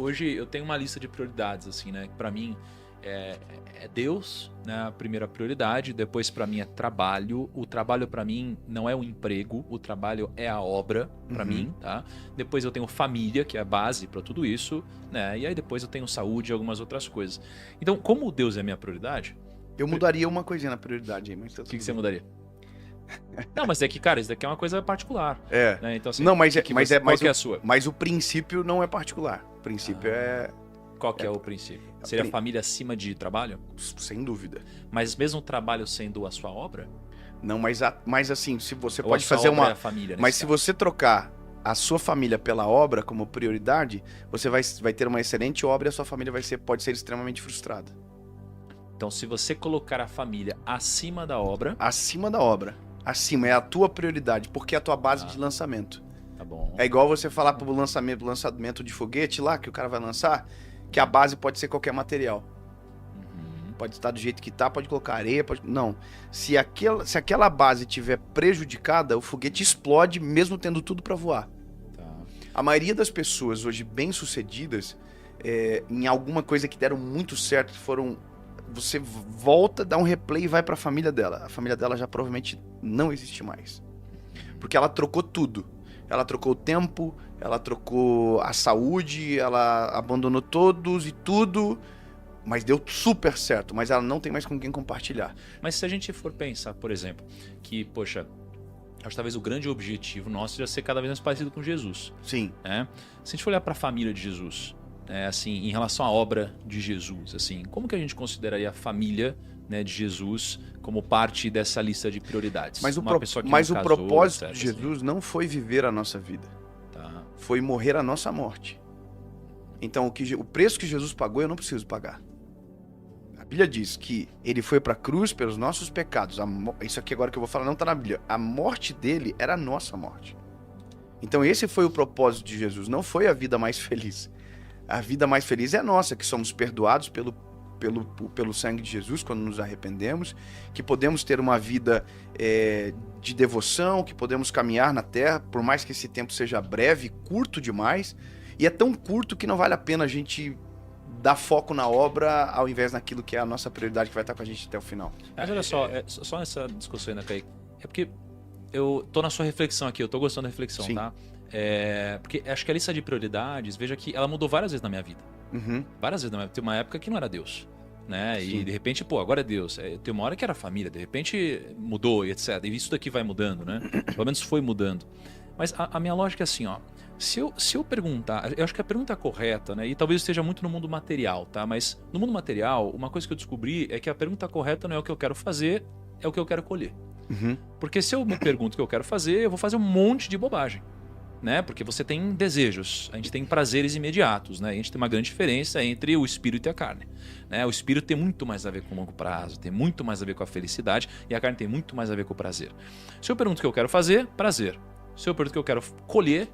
hoje eu tenho uma lista de prioridades, assim, né? Pra mim é Deus, né? A primeira prioridade. Depois pra mim é trabalho. O trabalho pra mim não é um emprego. O trabalho é a obra pra mim, tá? Depois eu tenho família, que é a base pra tudo isso, né? E aí depois eu tenho saúde e algumas outras coisas. Então, como Deus é a minha prioridade, Eu mudaria uma coisinha na prioridade aí, mas tá o que tudo você bem. mudaria? Não, mas é que, cara, isso daqui é uma coisa particular. É. Né? Então, assim, Não, mas qual que é a sua? Mas o princípio não é particular. O princípio Qual que é o princípio? Seria prin- família acima de trabalho? sem dúvida. Mas mesmo o trabalho sendo a sua obra? Não, mas assim, se você Ou pode a sua fazer obra é uma. a família, Mas nesse se caso? você trocar a sua família pela obra como prioridade, você vai ter uma excelente obra e a sua família pode ser extremamente frustrada. Então, se você colocar a família acima da obra, Acima da obra. Acima, é a tua prioridade, porque é a tua base Ah. de lançamento. tá bom. É igual você falar pro lançamento de foguete lá, que o cara vai lançar, que a base pode ser qualquer material. Uhum. Pode estar do jeito que tá, pode colocar areia, pode... Não. Se aquela base tiver prejudicada, o foguete explode mesmo tendo tudo para voar. Tá. A maioria das pessoas hoje bem-sucedidas, em alguma coisa que deram muito certo, você volta, dá um replay e vai pra família dela. A família dela já provavelmente não existe mais. Porque ela trocou tudo. Ela trocou o tempo, ela trocou a saúde, ela abandonou todos e tudo, mas deu super certo. Mas ela não tem mais com quem compartilhar. Mas se a gente for pensar, por exemplo, que, poxa, acho que talvez o grande objetivo nosso seja ser cada vez mais parecido com Jesus. Sim. Né? Se a gente olhar para a família de Jesus, assim, em relação à obra de Jesus, assim, como que a gente consideraria a família, né, de Jesus como parte dessa lista de prioridades? Mas Uma pessoa que mas não o casou, propósito etc, de Jesus não foi viver a nossa vida. assim. Tá. Foi morrer a nossa morte. Então, o preço que Jesus pagou, eu não preciso pagar. A Bíblia diz que ele foi para a cruz pelos nossos pecados. Isso aqui agora que eu vou falar não está na Bíblia. A morte dele era a nossa morte. Então, esse foi o propósito de Jesus. Não foi a vida mais feliz. A vida mais feliz é a nossa, que somos perdoados pelo sangue de Jesus quando nos arrependemos, que podemos ter uma vida de devoção, que podemos caminhar na terra, por mais que esse tempo seja breve, curto demais, e é tão curto que não vale a pena a gente dar foco na obra ao invés naquilo que é a nossa prioridade, que vai estar com a gente até o final. Mas olha só, só nessa discussão ainda, Kaique, é porque eu tô na sua reflexão aqui, eu tô gostando da reflexão, Sim. tá? Porque acho que a lista de prioridades, veja que ela mudou várias vezes na minha vida. Uhum. Várias vezes na minha vida. Tem uma época que não era Deus, né? Sim. E de repente, pô, agora é Deus. Tem uma hora que era família, de repente mudou e etc. E isso daqui vai mudando, né? Pelo menos foi mudando. Mas a minha lógica é assim, ó. Se eu perguntar, eu acho que a pergunta correta, né? E talvez esteja muito no mundo material, tá? Mas no mundo material, uma coisa que eu descobri é que a pergunta correta não é o que eu quero fazer, é o que eu quero colher. Uhum. Porque se eu me pergunto o que eu quero fazer, eu vou fazer um monte de bobagem. Né? Porque você tem desejos, a gente tem prazeres imediatos, né? A gente tem uma grande diferença entre o espírito e a carne, né? O espírito tem muito mais a ver com o longo prazo, tem muito mais a ver com a felicidade, e a carne tem muito mais a ver com o prazer. Se eu pergunto o que eu quero fazer, prazer. Se eu pergunto o que eu quero colher,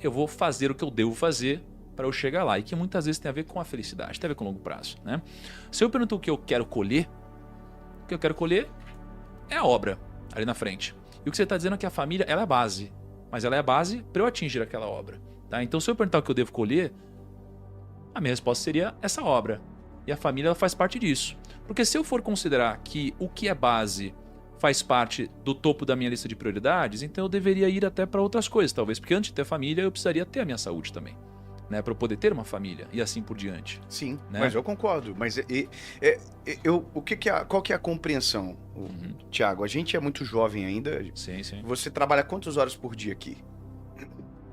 eu vou fazer o que eu devo fazer para eu chegar lá, e que muitas vezes tem a ver com a felicidade, tem a ver com o longo prazo, né? Se eu pergunto o que eu quero colher é a obra ali na frente. E o que você está dizendo é que a família ela é a base, mas ela é a base para eu atingir aquela obra. Tá? Então, se eu perguntar o que eu devo colher, a minha resposta seria essa obra. E a família ela faz parte disso. Porque se eu for considerar que o que é base faz parte do topo da minha lista de prioridades, então eu deveria ir até para outras coisas, talvez. Porque antes de ter família, eu precisaria ter a minha saúde também. Né? Para eu poder ter uma família e assim por diante. Sim, né? mas eu concordo. Mas qual que é a compreensão, Thiago? A gente é muito jovem ainda. Sim, sim. Você trabalha quantas horas por dia aqui?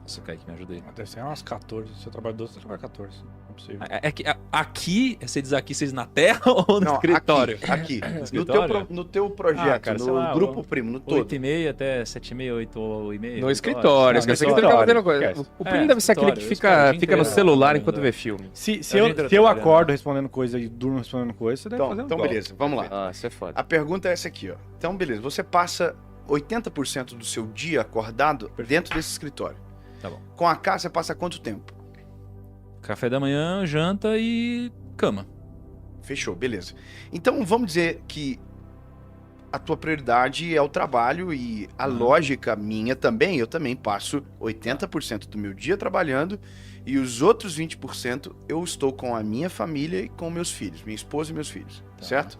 Nossa, Kaique, me ajuda aí. Deve ser umas 14. Se eu trabalho 12, você trabalha 14. Não é possível. É que aqui, você diz aqui, vocês na terra ou no escritório? Aqui. escritório? No teu projeto, cara, sei no lá, grupo primo, no todo. 8h30 até 7h30, 8h30. No escritório, esquece que você tá fazendo coisa. esquece. O primo deve ser aquele que escritório, fica no inteiro, celular né? enquanto vê filme. Se A gente tá eu trabalhando. acordo respondendo coisa e durmo respondendo coisa, você deve fazer Então igual. beleza, vamos lá. Ah, isso é foda. A pergunta é essa aqui, ó. Então, beleza, você passa 80% do seu dia acordado dentro desse escritório. Tá bom. Com a casa, você passa quanto tempo? Café da manhã, janta e cama. Fechou, beleza. Então, vamos dizer que a tua prioridade é o trabalho e a lógica minha também, eu também passo 80% do meu dia trabalhando e os outros 20% eu estou com a minha família e com meus filhos, minha esposa e meus filhos, certo?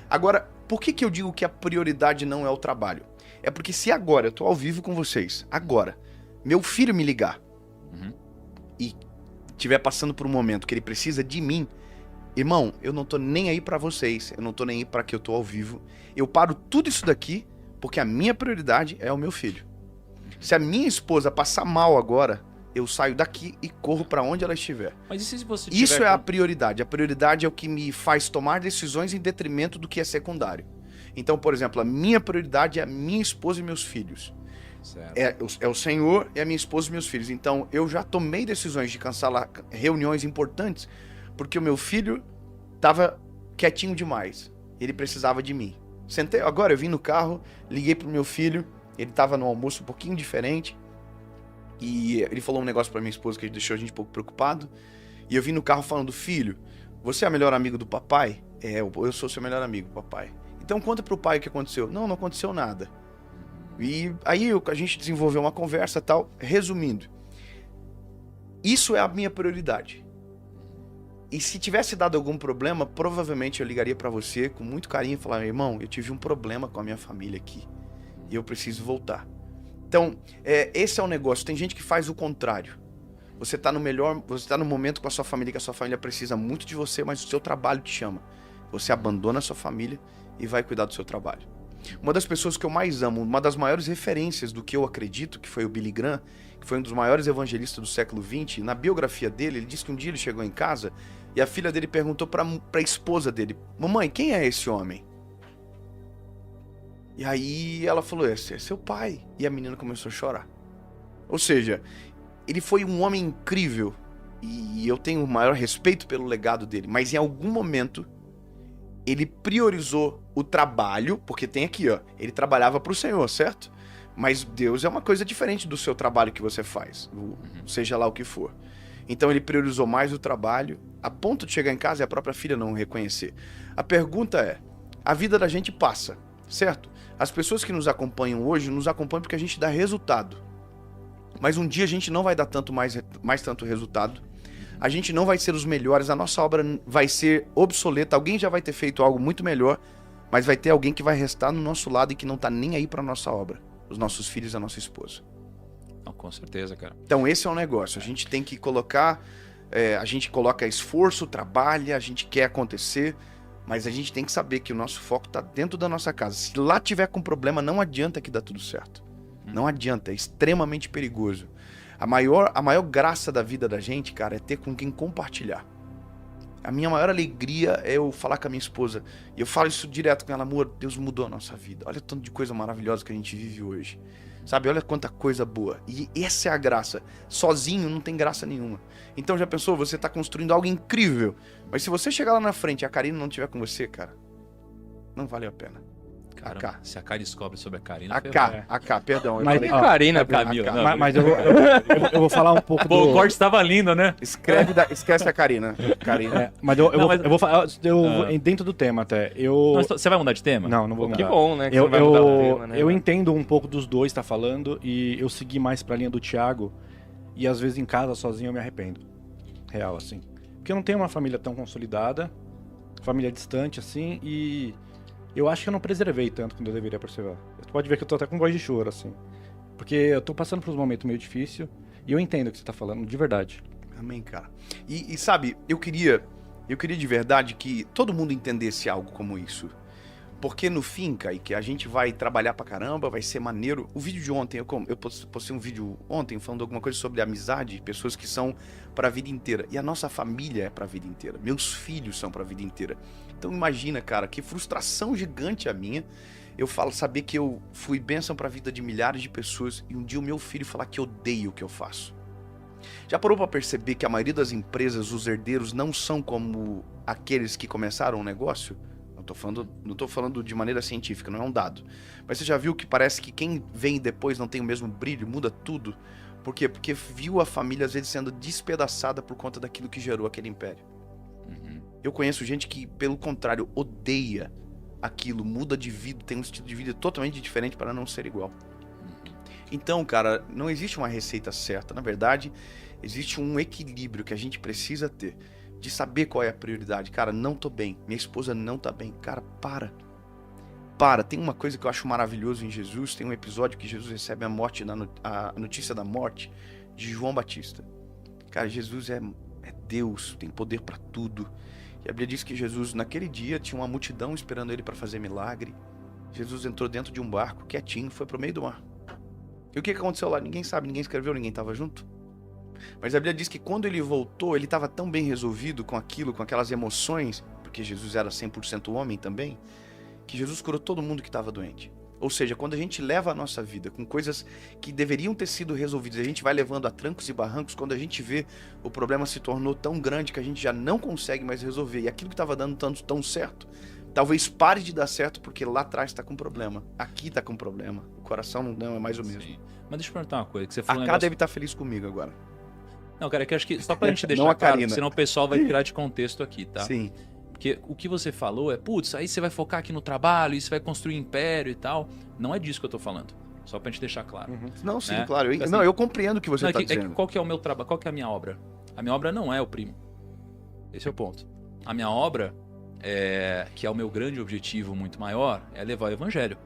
Agora, por que eu digo que a prioridade não é o trabalho? É porque se agora eu tô ao vivo com vocês, agora, meu filho me ligar e estiver passando por um momento que ele precisa de mim, irmão, eu não tô nem aí pra vocês, eu não tô nem aí pra que eu tô ao vivo. Eu paro tudo isso daqui porque a minha prioridade é o meu filho. Se a minha esposa passar mal agora, eu saio daqui e corro pra onde ela estiver. Mas e se você Isso tiver é a prioridade. A prioridade é o que me faz tomar decisões em detrimento do que é secundário. Então, por exemplo, a minha prioridade é a minha esposa e meus filhos. Certo. É o Senhor e a minha esposa e meus filhos. Então, eu já tomei decisões de cancelar reuniões importantes porque o meu filho tava quietinho demais. Ele precisava de mim. Sentei, agora eu vim no carro, liguei pro meu filho, ele tava no almoço um pouquinho diferente, e ele falou um negócio pra minha esposa que deixou a gente um pouco preocupado, e eu vim no carro falando, filho, você é o melhor amigo do papai? É, eu sou seu melhor amigo, papai. Então conta pro pai o que aconteceu. Não aconteceu nada. E aí a gente desenvolveu uma conversa e tal. Resumindo, isso é a minha prioridade. E se tivesse dado algum problema, provavelmente eu ligaria pra você com muito carinho e falaria, irmão, eu tive um problema com a minha família aqui e eu preciso voltar. Então, esse é o negócio. Tem gente que faz o contrário. Você tá no momento com a sua família, que a sua família precisa muito de você, mas o seu trabalho te chama. Você abandona a sua família e vai cuidar do seu trabalho. Uma das pessoas que eu mais amo, uma das maiores referências do que eu acredito, que foi o Billy Graham, que foi um dos maiores evangelistas do século XX, na biografia dele, ele diz que um dia ele chegou em casa e a filha dele perguntou pra esposa dele, mamãe, quem é esse homem? E aí ela falou, esse é seu pai. E a menina começou a chorar. Ou seja, ele foi um homem incrível e eu tenho o maior respeito pelo legado dele, mas em algum momento ele priorizou o trabalho, porque tem aqui, ó, ele trabalhava para o Senhor, certo? Mas Deus é uma coisa diferente do seu trabalho que você faz, seja lá o que for. Então ele priorizou mais o trabalho, a ponto de chegar em casa e a própria filha não o reconhecer. A pergunta é, a vida da gente passa, certo? As pessoas que nos acompanham hoje, nos acompanham porque a gente dá resultado. Mas um dia a gente não vai dar mais tanto resultado. A gente não vai ser os melhores, a nossa obra vai ser obsoleta, alguém já vai ter feito algo muito melhor, mas vai ter alguém que vai restar no nosso lado e que não tá nem aí pra nossa obra. Os nossos filhos e a nossa esposa. Não, com certeza, cara. Então esse é o negócio, a gente tem que colocar, a gente coloca esforço, trabalha, a gente quer acontecer, mas a gente tem que saber que o nosso foco tá dentro da nossa casa. Se lá tiver com problema, não adianta que dá tudo certo. Não adianta, é extremamente perigoso. A maior graça da vida da gente, cara, é ter com quem compartilhar. A minha maior alegria é eu falar com a minha esposa, e eu falo isso direto com ela, amor, Deus mudou a nossa vida. Olha o tanto de coisa maravilhosa que a gente vive hoje. Sabe, olha quanta coisa boa. E essa é a graça. Sozinho não tem graça nenhuma. Então já pensou, você tá construindo algo incrível, mas se você chegar lá na frente e a Karina não estiver com você, cara, não valeu a pena. Caramba, se a Kai descobre sobre a Karina... Perdão. Mas, falei, Karina, Camila. Não, mas eu vou falar um pouco Pô, o corte estava lindo, né? esquece a Karina. Mas eu vou falar dentro do tema até. Não, você vai mudar de tema? Não vou mudar. Que bom, né? Que você não vai mudar o tema, né? Eu entendo um pouco dos dois tá falando e eu segui mais pra linha do Thiago e às vezes em casa sozinho eu me arrependo. Real, assim. Porque eu não tenho uma família tão consolidada, família distante, assim, e eu acho que eu não preservei tanto quanto eu deveria preservar. Você pode ver que eu tô até com voz de choro, assim. Porque eu tô passando por um momento meio difícil e eu entendo o que você tá falando, de verdade. Amém, cara. E sabe, eu queria de verdade que todo mundo entendesse algo como isso. Porque no fim, Kaique, a gente vai trabalhar pra caramba, vai ser maneiro. O vídeo de ontem, eu postei um vídeo ontem falando alguma coisa sobre amizade, pessoas que são pra vida inteira. E a nossa família é pra vida inteira. Meus filhos são pra vida inteira. Então imagina, cara, que frustração gigante a minha. Eu falo, saber que eu fui bênção pra vida de milhares de pessoas e um dia o meu filho falar que odeia o que eu faço. Já parou pra perceber que a maioria das empresas, os herdeiros, não são como aqueles que começaram o negócio? Não tô falando de maneira científica, não é um dado. Mas você já viu que parece que quem vem depois não tem o mesmo brilho, muda tudo? Por quê? Porque viu a família às vezes sendo despedaçada por conta daquilo que gerou aquele império. Eu conheço gente que, pelo contrário, odeia aquilo, muda de vida, tem um estilo de vida totalmente diferente para não ser igual. Então, cara, não existe uma receita certa. Na verdade, existe um equilíbrio que a gente precisa ter, de saber qual é a prioridade. Cara, não tô bem, minha esposa não tá bem. Cara, para. Tem uma coisa que eu acho maravilhoso em Jesus, tem um episódio que Jesus recebe a notícia da morte de João Batista. Cara, Jesus é Deus, tem poder para tudo. E a Bíblia diz que Jesus, naquele dia, tinha uma multidão esperando ele para fazer milagre. Jesus entrou dentro de um barco, quietinho, foi pro meio do mar. E o que aconteceu lá? Ninguém sabe, ninguém escreveu, ninguém estava junto. Mas a Bíblia diz que quando ele voltou, ele estava tão bem resolvido com aquilo, com aquelas emoções, porque Jesus era 100% homem também, que Jesus curou todo mundo que estava doente. Ou seja, quando a gente leva a nossa vida com coisas que deveriam ter sido resolvidas, a gente vai levando a trancos e barrancos, quando a gente vê o problema se tornou tão grande que a gente já não consegue mais resolver. E aquilo que estava dando tão certo, talvez pare de dar certo porque lá atrás está com problema. Aqui está com problema. O coração não é mais o mesmo. Sim. Mas deixa eu perguntar uma coisa. Que você falou A Cá deve estar feliz comigo agora. Não, cara, é que eu acho que só pra gente deixar Não a claro, Karina. senão o pessoal vai tirar de contexto aqui, tá? Sim. Porque o que você falou é, putz, aí você vai focar aqui no trabalho, e você vai construir império e tal. Não é disso que eu tô falando. Só pra gente deixar claro. Não, sim, Né? claro. Assim, Eu compreendo o que você está dizendo. Qual que é o meu trabalho? Qual que é a minha obra? A minha obra não é o primo. Esse é o ponto. A minha obra, que é o meu grande objetivo muito maior, é levar o evangelho.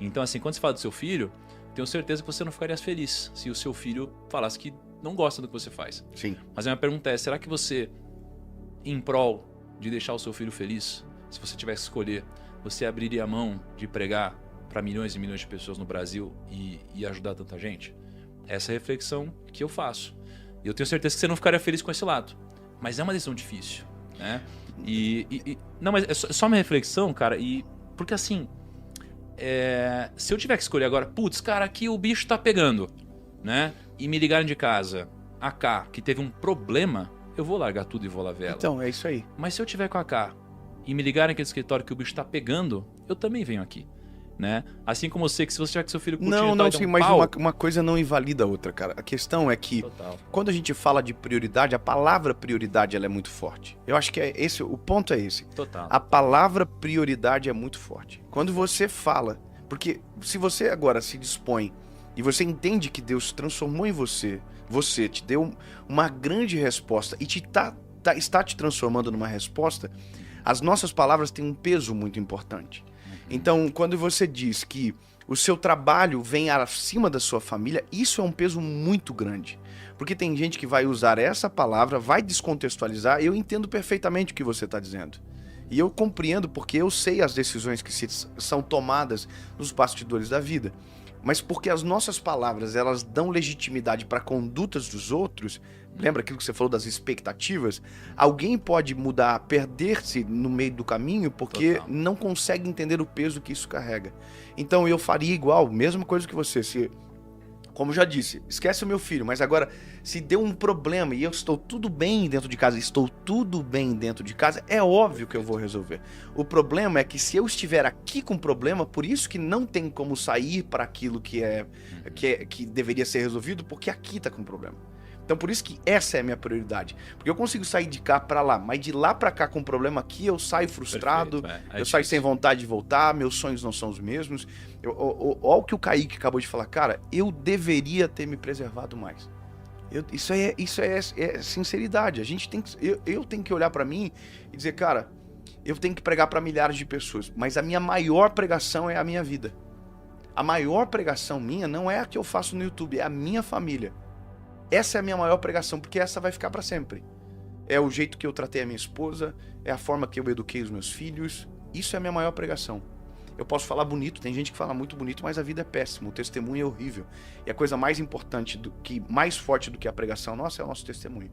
Então, assim, quando você fala do seu filho, tenho certeza que você não ficaria feliz se o seu filho falasse que não gosta do que você faz. Sim. Mas a minha pergunta é, será que você, em prol de deixar o seu filho feliz, se você tivesse que escolher, você abriria a mão de pregar para milhões e milhões de pessoas no Brasil e ajudar tanta gente? Essa é a reflexão que eu faço. E eu tenho certeza que você não ficaria feliz com esse lado. Mas é uma decisão difícil, né? Não, mas é só uma reflexão, cara, porque assim, se eu tiver que escolher agora, putz, cara, aqui o bicho tá pegando, né? E me ligarem de casa, a Cá, que teve um problema, eu vou largar tudo e vou lá ver ela. Então, é isso aí. Mas se eu tiver com a Cá e me ligarem aquele escritório que o bicho tá pegando, eu também venho aqui, né? Assim como eu sei que se você tiver com seu filho curtindo... Não, sim, mas uma coisa não invalida a outra, cara. A questão é que, quando a gente fala de prioridade, a palavra prioridade ela é muito forte. Eu acho que o ponto é esse. Total. A palavra prioridade é muito forte. Quando você fala... Porque se você agora se dispõe e você entende que Deus transformou em você te deu uma grande resposta e está te transformando numa resposta, as nossas palavras têm um peso muito importante. Então, quando você diz que o seu trabalho vem acima da sua família, isso é um peso muito grande. Porque tem gente que vai usar essa palavra, vai descontextualizar, eu entendo perfeitamente o que você está dizendo. E eu compreendo porque eu sei as decisões que são tomadas nos bastidores da vida. Mas porque as nossas palavras, elas dão legitimidade para condutas dos outros, lembra aquilo que você falou das expectativas? Alguém pode mudar, perder-se no meio do caminho porque não consegue entender o peso que isso carrega. Então eu faria igual, mesma coisa que você. Como já disse, esquece o meu filho, mas agora, se deu um problema e eu estou tudo bem dentro de casa, é óbvio que eu vou resolver. O problema é que se eu estiver aqui com problema, por isso que não tem como sair para aquilo que deveria ser resolvido, porque aqui está com problema. Então por isso que essa é a minha prioridade. Porque eu consigo sair de cá para lá, mas de lá para cá com problema aqui, eu saio frustrado, eu saio sem vontade de voltar, meus sonhos não são os mesmos. Olha o que o Kaique acabou de falar, cara, eu deveria ter me preservado mais. Isso é sinceridade. Eu tenho que olhar para mim e dizer, cara, eu tenho que pregar para milhares de pessoas, mas a minha maior pregação é a minha vida. A maior pregação minha não é a que eu faço no YouTube, é a minha família. Essa é a minha maior pregação, porque essa vai ficar para sempre. É o jeito que eu tratei a minha esposa, é a forma que eu eduquei os meus filhos. Isso é a minha maior pregação. Eu posso falar bonito, tem gente que fala muito bonito, mas a vida é péssima, o testemunho é horrível. E a coisa mais importante, mais forte do que a pregação nossa é o nosso testemunho.